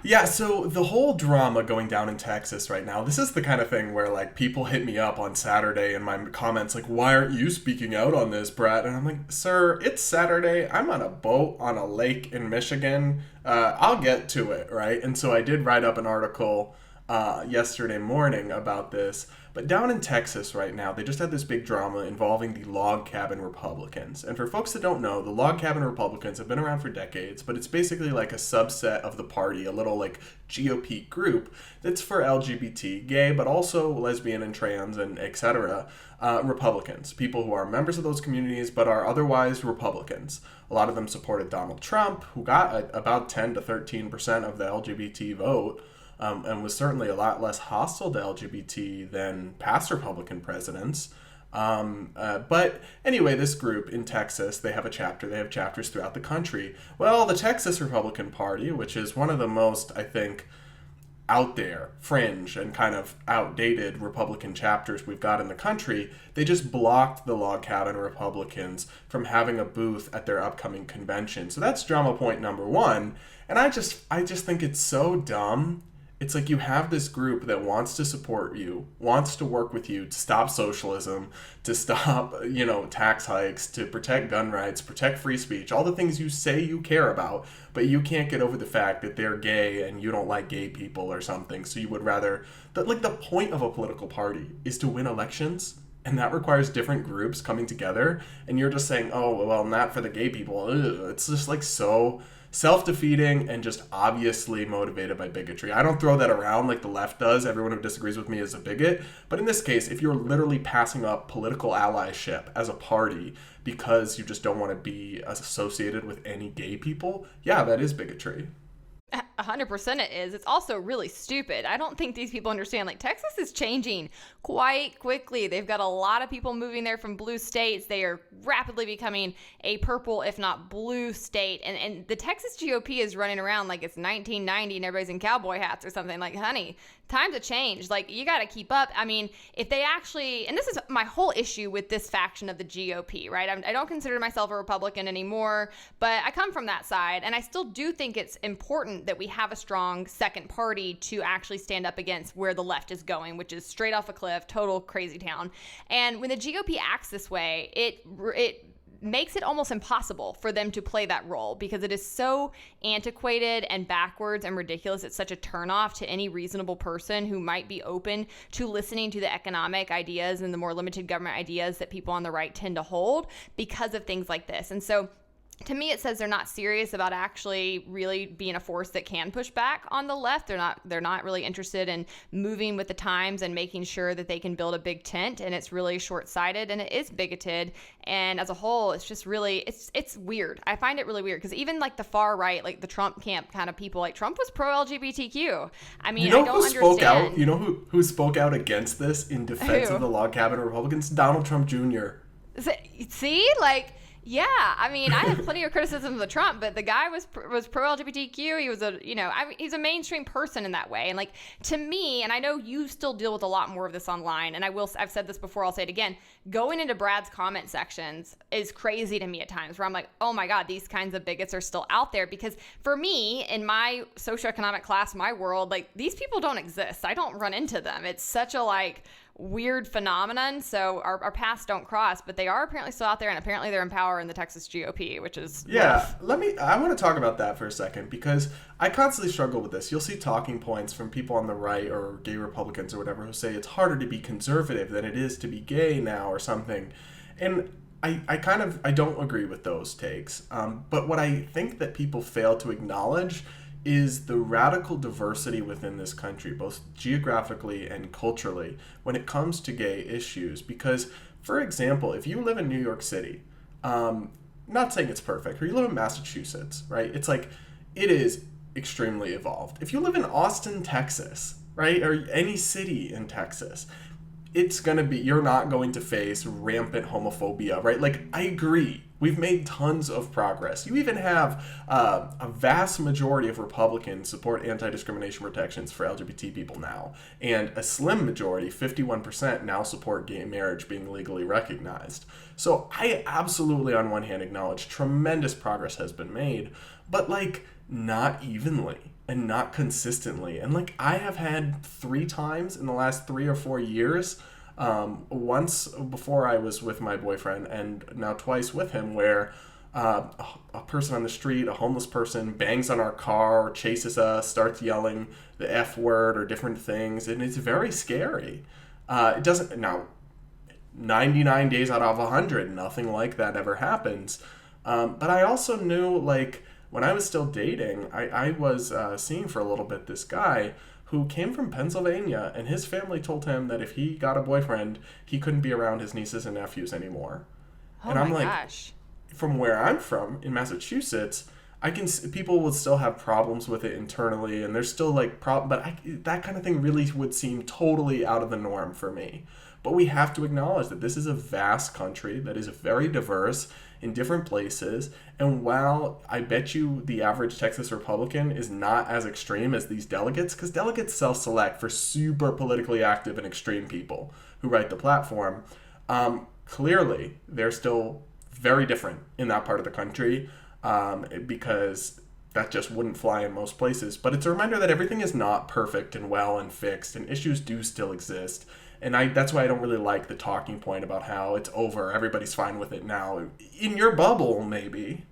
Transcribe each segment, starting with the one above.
Yeah, so the whole drama going down in Texas right now, this is the kind of thing where like people hit me up on Saturday in my comments like, why aren't you speaking out on this, Brett? And I'm like, sir, it's Saturday. I'm on a boat on a lake in Michigan. I'll get to it, right? And so I did write up an article yesterday morning about this. But down in Texas right now, they just had this big drama involving the Log Cabin Republicans. And for folks that don't know, the Log Cabin Republicans have been around for decades, but it's basically like a subset of the party, a little like GOP group that's for LGBT, gay, but also lesbian and trans and etc. Republicans, people who are members of those communities but are otherwise Republicans. A lot of them supported Donald Trump, who got about 10 to 13% of the LGBT vote. And was certainly a lot less hostile to LGBT than past Republican presidents. But anyway, this group in Texas, they have a chapter. They have chapters throughout the country. Well, the Texas Republican Party, which is one of the most, I think, out there, fringe, and kind of outdated Republican chapters we've got in the country, they just blocked the Log Cabin Republicans from having a booth at their upcoming convention. So that's drama point number one. And I just think it's so dumb. It's like you have this group that wants to support you, wants to work with you to stop socialism, to stop, tax hikes, to protect gun rights, protect free speech, all the things you say you care about, but you can't get over the fact that they're gay and you don't like gay people or something. So you would rather, the point of a political party is to win elections. And that requires different groups coming together. And you're just saying, oh, well, not for the gay people. Ugh. It's just like so self-defeating and just obviously motivated by bigotry. I don't throw that around like the left does. Everyone who disagrees with me is a bigot. But in this case, if you're literally passing up political allyship as a party because you just don't want to be associated with any gay people, yeah, that is bigotry. 100% it is. It's also really stupid. I don't think these people understand. Like, Texas is changing quite quickly. They've got a lot of people moving there from blue states. They are rapidly becoming a purple, if not blue state. And the Texas GOP is running around like it's 1990 and everybody's in cowboy hats or something. Like, honey, times have changed. Like, you got to keep up. I mean, if they actually, and this is my whole issue with this faction of the GOP, right? I don't consider myself a Republican anymore, but I come from that side. And I still do think it's important that we have a strong second party to actually stand up against where the left is going, which is straight off a cliff, total crazy town. And when the GOP acts this way, it makes it almost impossible for them to play that role because it is so antiquated and backwards and ridiculous. It's such a turnoff to any reasonable person who might be open to listening to the economic ideas and the more limited government ideas that people on the right tend to hold because of things like this. And so to me, it says they're not serious about actually really being a force that can push back on the left. They're not really interested in moving with the times and making sure that they can build a big tent. And it's really short-sighted and it is bigoted. And as a whole, it's just really, it's weird. I find it really weird because even like the far right, like the Trump camp kind of people, like Trump was pro-LGBTQ. I mean, I don't understand. You know who spoke out against this in defense of the Log Cabin Republicans? Donald Trump Jr. See, like, yeah, I mean, I have plenty of criticisms of Trump, but the guy was pro-LGBTQ. He was he's a mainstream person in that way. And like, to me, and I know you still deal with a lot more of this online, and I've said this before, I'll say it again, going into Brad's comment sections is crazy to me at times where I'm like, oh my God, these kinds of bigots are still out there. Because for me, in my socioeconomic class, my world, like these people don't exist. I don't run into them. It's such a like weird phenomenon. So our paths don't cross, but they are apparently still out there, and apparently they're in power in the Texas GOP, which is rough. I want to talk about that for a second because I constantly struggle with this. You'll see talking points from people on the right or gay Republicans or whatever who say it's harder to be conservative than it is to be gay now or something. And I don't agree with those takes. But what I think that people fail to acknowledge is the radical diversity within this country, both geographically and culturally, when it comes to gay issues. Because, for example, if you live in New York City, not saying it's perfect, or you live in Massachusetts, right? It's like, it is extremely evolved. If you live in Austin, Texas, right, or any city in Texas, you're not going to face rampant homophobia, right? Like, I agree. We've made tons of progress. You even have a vast majority of Republicans support anti-discrimination protections for LGBT people now. And a slim majority, 51%, now support gay marriage being legally recognized. So I absolutely, on one hand, acknowledge tremendous progress has been made, but like, not evenly. and not consistently. And like I have had 3 times in the last 3 or 4 years, once before I was with my boyfriend, and now twice with him, where a person on the street, a homeless person, bangs on our car, chases us, starts yelling the F word or different things, and it's very scary. It doesn't now. 99 days out of 100, nothing like that ever happens. But I also knew, like, when I was still dating, I was seeing for a little bit this guy who came from Pennsylvania, and his family told him that if he got a boyfriend, he couldn't be around his nieces and nephews anymore. Oh And I'm my like, gosh. from where I'm from in Massachusetts, people would still have problems with it internally, and there's still like that kind of thing really would seem totally out of the norm for me. But we have to acknowledge that this is a vast country that is very diverse in different places. And while I bet you the average Texas Republican is not as extreme as these delegates, because delegates self-select for super politically active and extreme people who write the platform, clearly they're still very different in that part of the country, because that just wouldn't fly in most places. But it's a reminder that everything is not perfect and well and fixed, and issues do still exist. And that's why I don't really like the talking point about how it's over, everybody's fine with it now. In your bubble, maybe.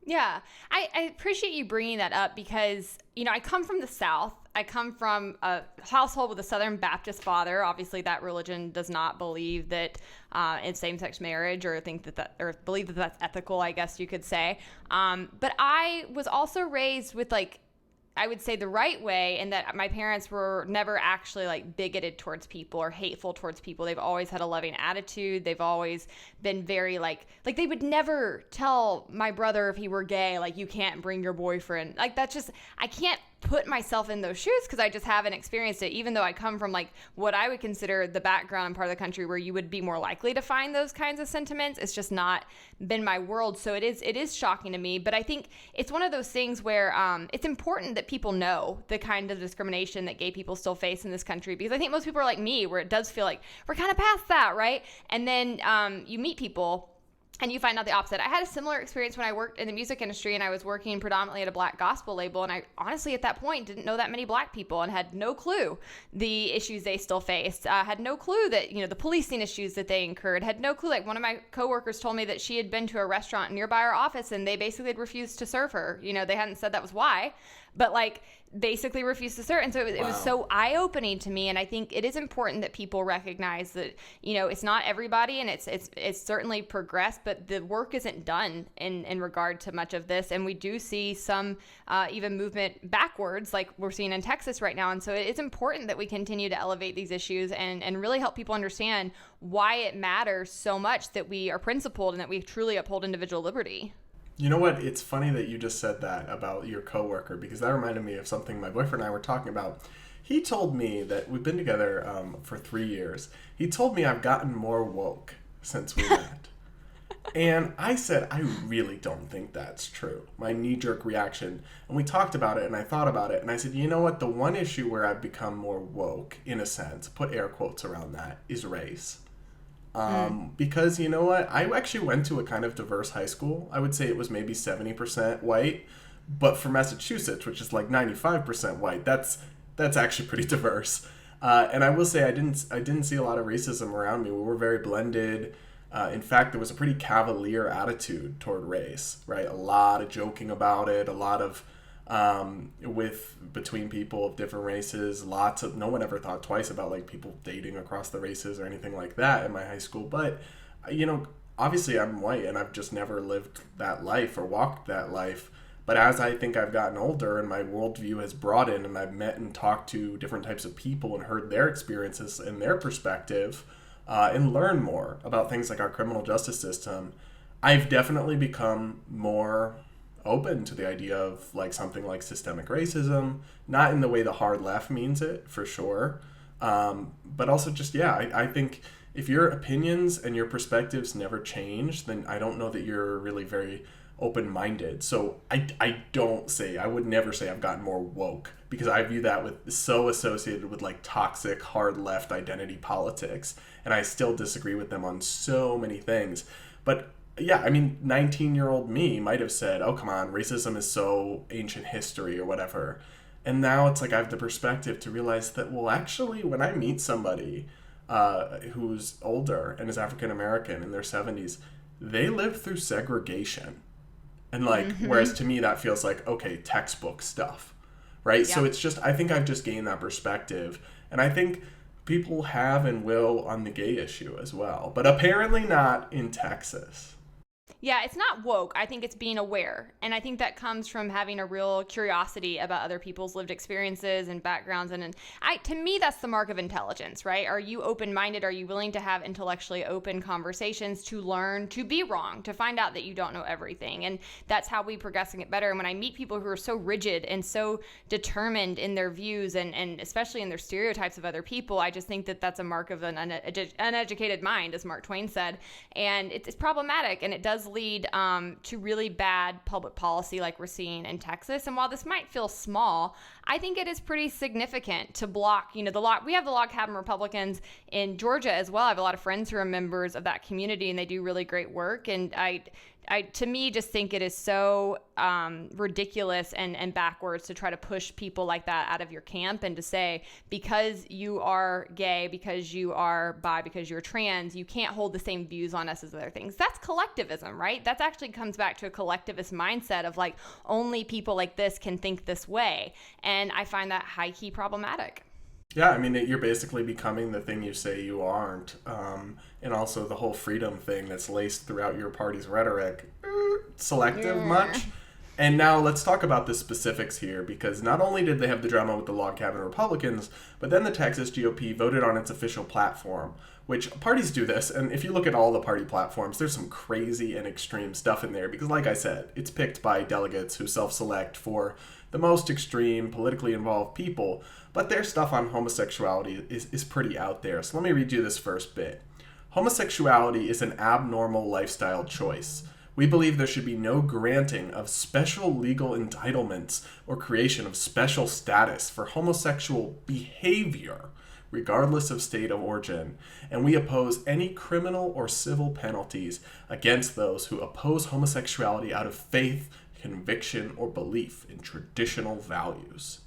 Yeah, I appreciate you bringing that up because, I come from the South. I come from a household with a Southern Baptist father. Obviously, that religion does not believe that in same-sex marriage or or believe that that's ethical, I guess you could say. But I was also raised with, like, I would say the right way, and that my parents were never actually like bigoted towards people or hateful towards people. They've always had a loving attitude. They've always been very like they would never tell my brother if he were gay, like, you can't bring your boyfriend. Like, that's just, I can't put myself in those shoes because I just haven't experienced it, even though I come from like what I would consider the background and part of the country where you would be more likely to find those kinds of sentiments. It's just not been my world. So it is shocking to me. But I think it's one of those things where it's important that people know the kind of discrimination that gay people still face in this country, because I think most people are like me, where it does feel like we're kind of past that, right? And then you meet people and you find out the opposite. I had a similar experience when I worked in the music industry, and I was working predominantly at a Black gospel label. And I honestly, at that point, didn't know that many Black people and had no clue the issues they still faced. Had no clue that, the policing issues that they incurred. Had no clue. Like, one of my coworkers told me that she had been to a restaurant nearby our office and they basically had refused to serve her. They hadn't said that was why, but like basically refused to serve. And so it was so eye-opening to me. And I think it is important that people recognize that, it's not everybody, and it's certainly progressed, but the work isn't done in regard to much of this. And we do see some even movement backwards, like we're seeing in Texas right now. And so it's important that we continue to elevate these issues and really help people understand why it matters so much that we are principled and that we truly uphold individual liberty. You know what? It's funny that you just said that about your coworker, because that reminded me of something my boyfriend and I were talking about. He told me that we've been together for 3 years. He told me I've gotten more woke since we met. And I said, I really don't think that's true. My knee-jerk reaction. And we talked about it, and I thought about it, and I said, you know what? The one issue where I've become more woke, in a sense, put air quotes around that, is race. Because you know what? I actually went to a kind of diverse high school. I would say it was maybe 70% white, but for Massachusetts, which is like 95% white, that's actually pretty diverse. And I will say I didn't see a lot of racism around me. We were very blended. In fact, there was a pretty cavalier attitude toward race, right? A lot of joking about it, a lot of between people of different races, no one ever thought twice about like people dating across the races or anything like that in my high school. But obviously I'm white and I've just never lived that life or walked that life. But as I think I've gotten older and my worldview has broadened, and I've met and talked to different types of people and heard their experiences and their perspective, and learned more about things like our criminal justice system, I've definitely become more open to the idea of like something like systemic racism, not in the way the hard left means it, for sure, but also just, I think if your opinions and your perspectives never change, then I don't know that you're really very open-minded. So I would never say I've gotten more woke, because I view that with so associated with like toxic hard left identity politics, and I still disagree with them on so many things. But yeah, I mean, 19-year-old me might have said, oh, come on, racism is so ancient history or whatever. And now it's like I have the perspective to realize that, well, actually, when I meet somebody who's older and is African American in their 70s, they lived through segregation. And like, whereas to me, that feels like, okay, textbook stuff, right? Yeah. So it's just, I think I've just gained that perspective. And I think people have and will on the gay issue as well, but apparently not in Texas. Yeah, it's not woke. I think it's being aware. And I think that comes from having a real curiosity about other people's lived experiences and backgrounds. And to me, that's the mark of intelligence, right? Are you open-minded? Are you willing to have intellectually open conversations, to learn, to be wrong, to find out that you don't know everything? And that's how we progress and get better. And when I meet people who are so rigid and so determined in their views and especially in their stereotypes of other people, I just think that that's a mark of an uneducated mind, as Mark Twain said. And it's problematic, and it does lead to really bad public policy like we're seeing in Texas. And while this might feel small, I think it is pretty significant to block, we have the log cabin Republicans in Georgia as well. I have a lot of friends who are members of that community, and they do really great work. And I to me, just think it is so ridiculous and backwards to try to push people like that out of your camp and to say, because you are gay, because you are bi, because you're trans, you can't hold the same views on us as other things. That's collectivism, right? That actually comes back to a collectivist mindset of like, only people like this can think this way. And I find that high-key problematic. Yeah, I mean, you're basically becoming the thing you say you aren't. And also the whole freedom thing that's laced throughout your party's rhetoric. Selective much? And now let's talk about the specifics here, because not only did they have the drama with the log cabin Republicans, but then the Texas GOP voted on its official platform, which parties do this. And if you look at all the party platforms, there's some crazy and extreme stuff in there, because like I said, it's picked by delegates who self-select for the most extreme, politically involved people. But their stuff on homosexuality is pretty out there. So let me read you this first bit. Homosexuality is an abnormal lifestyle choice. We believe there should be no granting of special legal entitlements or creation of special status for homosexual behavior, regardless of state of origin, and we oppose any criminal or civil penalties against those who oppose homosexuality out of faith, conviction, or belief in traditional values.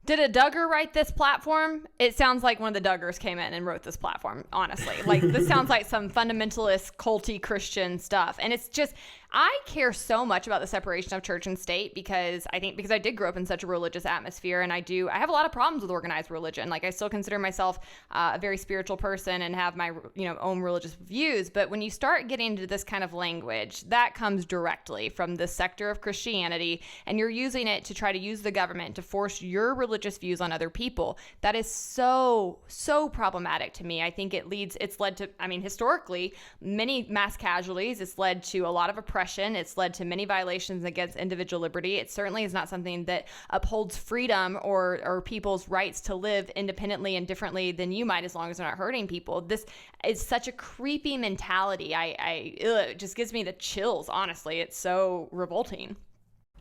Did a Duggar write this platform? It sounds like one of the Duggars came in and wrote this platform, honestly. Like, this sounds like some fundamentalist, culty Christian stuff. And it's just, I care so much about the separation of church and state because I did grow up in such a religious atmosphere, and I have a lot of problems with organized religion. Like, I still consider myself a very spiritual person and have my, own religious views. But when you start getting into this kind of language, that comes directly from the sector of Christianity, and you're using it to try to use the government to force your religious views on other people. That is so, so problematic to me. I think it's led to, historically, many mass casualties. It's led to a lot of oppression. It's led to many violations against individual liberty. It certainly is not something that upholds freedom or people's rights to live independently and differently than you might, as long as they're not hurting people. This is such a creepy mentality. It just gives me the chills, honestly. It's so revolting.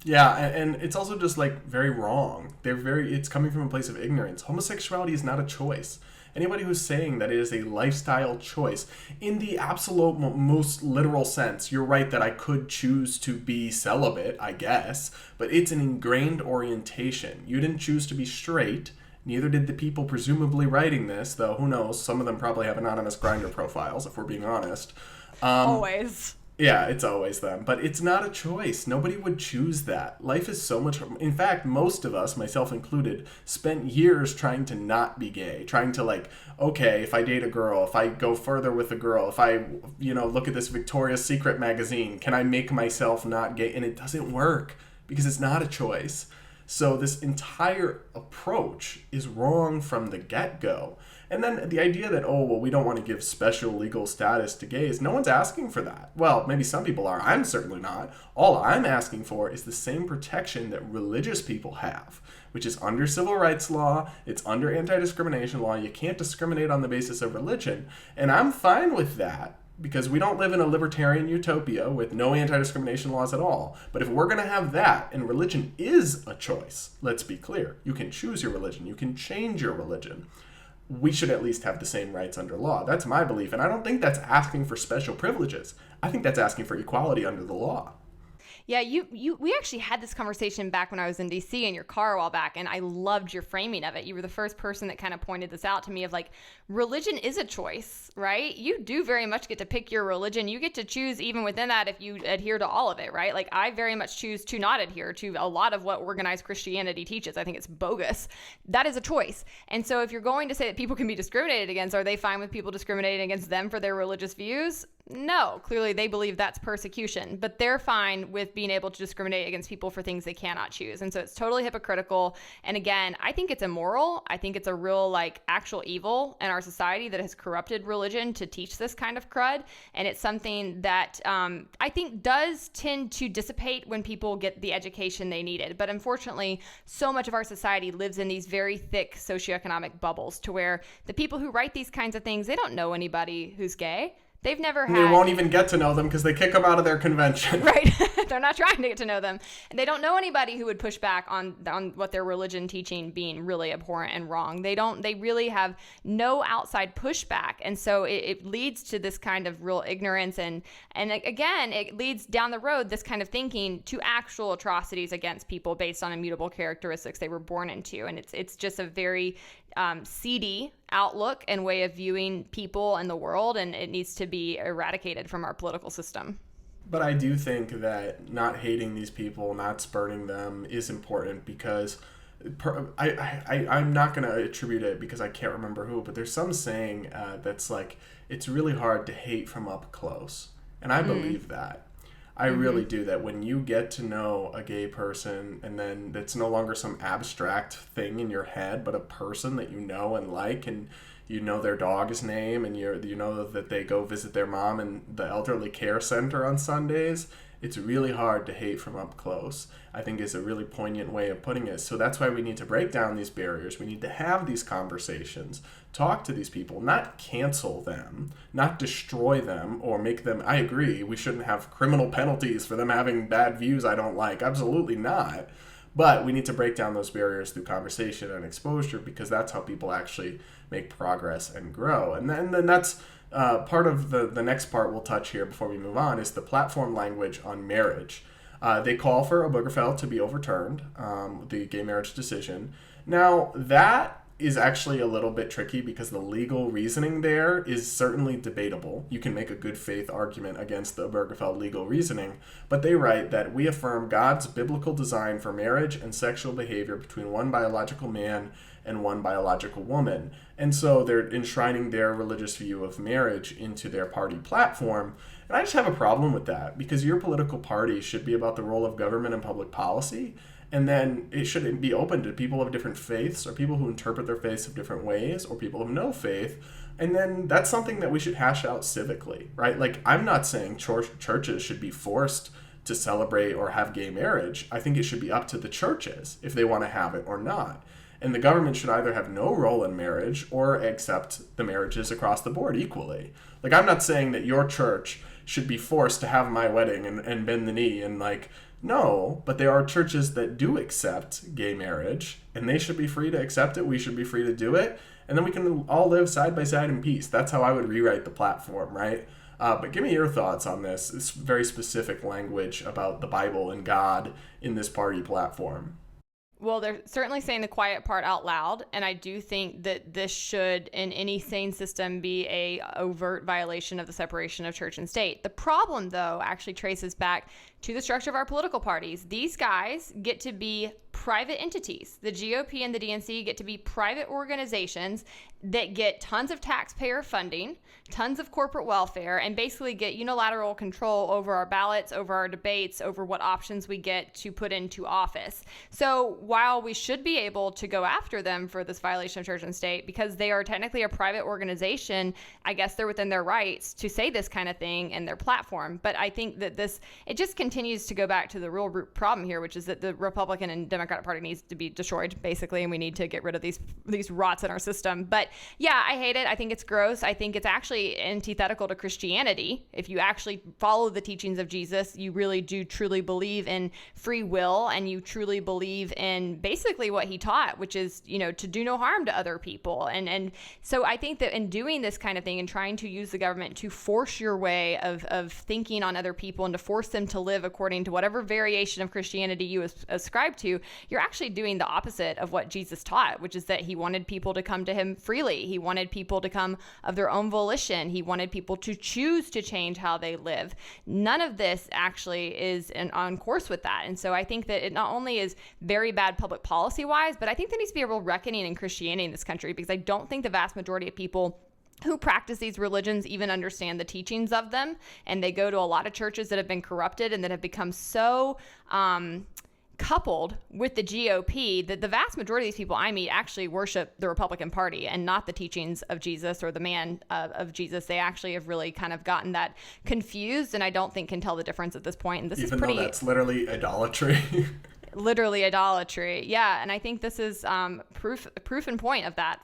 Yeah, and it's also just like very wrong. It's coming from a place of ignorance. Homosexuality is not a choice. Anybody who's saying that it is a lifestyle choice, in the absolute most literal sense, you're right that I could choose to be celibate, I guess, but it's an ingrained orientation. You didn't choose to be straight, neither did the people presumably writing this, though who knows, some of them probably have anonymous Grindr profiles, if we're being honest. Always. Yeah, it's always them. But it's not a choice. Nobody would choose that. Life is so much... In fact, most of us, myself included, spent years trying to not be gay. Trying to okay, if I date a girl, if I go further with a girl, if I, look at this Victoria's Secret magazine, can I make myself not gay? And it doesn't work because it's not a choice. So this entire approach is wrong from the get-go. And then the idea that, we don't want to give special legal status to gays, no one's asking for that. Well, maybe some people are. I'm certainly not. All I'm asking for is the same protection that religious people have, which is under civil rights law, it's under anti-discrimination law. You can't discriminate on the basis of religion. And I'm fine with that, because we don't live in a libertarian utopia with no anti-discrimination laws at all. But if we're going to have that, and religion is a choice, let's be clear. You can choose your religion. You can change your religion. We should at least have the same rights under law. That's my belief. And I don't think that's asking for special privileges. I think that's asking for equality under the law. Yeah, we actually had this conversation back when I was in DC in your car a while back, and I loved your framing of it. You were the first person that kind of pointed this out to me of like, religion is a choice, right? You do very much get to pick your religion. You get to choose even within that if you adhere to all of it, right? Like I very much choose to not adhere to a lot of what organized Christianity teaches. I think it's bogus. That is a choice. And so if you're going to say that people can be discriminated against, are they fine with people discriminating against them for their religious views? No, clearly they believe that's persecution, but they're fine with being able to discriminate against people for things they cannot choose. And so it's totally hypocritical. And again, I think it's immoral. I think it's a real like actual evil in our society that has corrupted religion to teach this kind of crud. And it's something that I think does tend to dissipate when people get the education they needed. But unfortunately, so much of our society lives in these very thick socioeconomic bubbles to where the people who write these kinds of things, they don't know anybody who's gay. They've never had... They won't even get to know them because they kick them out of their convention. Right. They're not trying to get to know them. And they don't know anybody who would push back on what their religion teaching being really abhorrent and wrong. They really have no outside pushback. And so it leads to this kind of real ignorance. And again, it leads down the road, this kind of thinking, to actual atrocities against people based on immutable characteristics they were born into. And it's just a very seedy outlook and way of viewing people and the world, and it needs to be eradicated from our political system. But I do think that not hating these people, not spurning them is important because I'm not going to attribute it because I can't remember who, but there's some saying that's like, it's really hard to hate from up close. And I believe that. I really do, that when you get to know a gay person and then it's no longer some abstract thing in your head, but a person that you know and like, and you know their dog's name, and you know that they go visit their mom in the elderly care center on Sundays, it's really hard to hate from up close, I think is a really poignant way of putting it. So that's why we need to break down these barriers. We need to have these conversations, talk to these people, not cancel them, not destroy them or make them... I agree, we shouldn't have criminal penalties for them having bad views I don't like. Absolutely not. But we need to break down those barriers through conversation and exposure, because that's how people actually make progress and grow. And then that's... part of the next part we'll touch here before we move on is the platform language on marriage. They call for Obergefell to be overturned, the gay marriage decision. Now, that is actually a little bit tricky because the legal reasoning there is certainly debatable. You can make a good faith argument against the Obergefell legal reasoning, but they write that we affirm God's biblical design for marriage and sexual behavior between one biological man and one biological woman. And so they're enshrining their religious view of marriage into their party platform. And I just have a problem with that, because your political party should be about the role of government and public policy. And then it shouldn't be open to people of different faiths, or people who interpret their faiths of different ways, or people of no faith. And then that's something that we should hash out civically, right? Like, I'm not saying churches should be forced to celebrate or have gay marriage. I think it should be up to the churches if they want to have it or not. And the government should either have no role in marriage or accept the marriages across the board equally. Like, I'm not saying that your church should be forced to have my wedding and bend the knee and like, no, but there are churches that do accept gay marriage, and they should be free to accept it. We should be free to do it. And then we can all live side by side in peace. That's how I would rewrite the platform, right? But give me your thoughts on this. It's very specific language about the Bible and God in this party platform. Well, they're certainly saying the quiet part out loud, and I do think that this should, in any sane system, be a overt violation of the separation of church and state. The problem, though, actually traces back to the structure of our political parties. These guys get to be private entities. The GOP and the DNC get to be private organizations that get tons of taxpayer funding, tons of corporate welfare, and basically get unilateral control over our ballots, over our debates, over what options we get to put into office. So while we should be able to go after them for this violation of church and state, because they are technically a private organization, I guess they're within their rights to say this kind of thing in their platform. But I think that it just continues to go back to the real root problem here, which is that the Republican and Democratic Democratic Party needs to be destroyed, basically, and we need to get rid of these rots in our system. But yeah, I hate it. I think it's gross. I think it's actually antithetical to Christianity. If you actually follow the teachings of Jesus, you really do truly believe in free will, and you truly believe in basically what he taught, which is, to do no harm to other people. And so I think that in doing this kind of thing and trying to use the government to force your way of thinking on other people and to force them to live according to whatever variation of Christianity you ascribe to, you're actually doing the opposite of what Jesus taught, which is that he wanted people to come to him freely. He wanted people to come of their own volition. He wanted people to choose to change how they live. None of this actually is on course with that. And so I think that it not only is very bad public policy wise, but I think there needs to be a real reckoning in Christianity in this country, because I don't think the vast majority of people who practice these religions even understand the teachings of them. And they go to a lot of churches that have been corrupted and that have become so coupled with the GOP that the vast majority of these people I meet actually worship the Republican Party and not the teachings of Jesus or the man of Jesus. They actually have really kind of gotten that confused, and I don't think can tell the difference at this point. And this even is pretty, though that's literally idolatry. Literally idolatry. Yeah. And I think this is proof and point of that.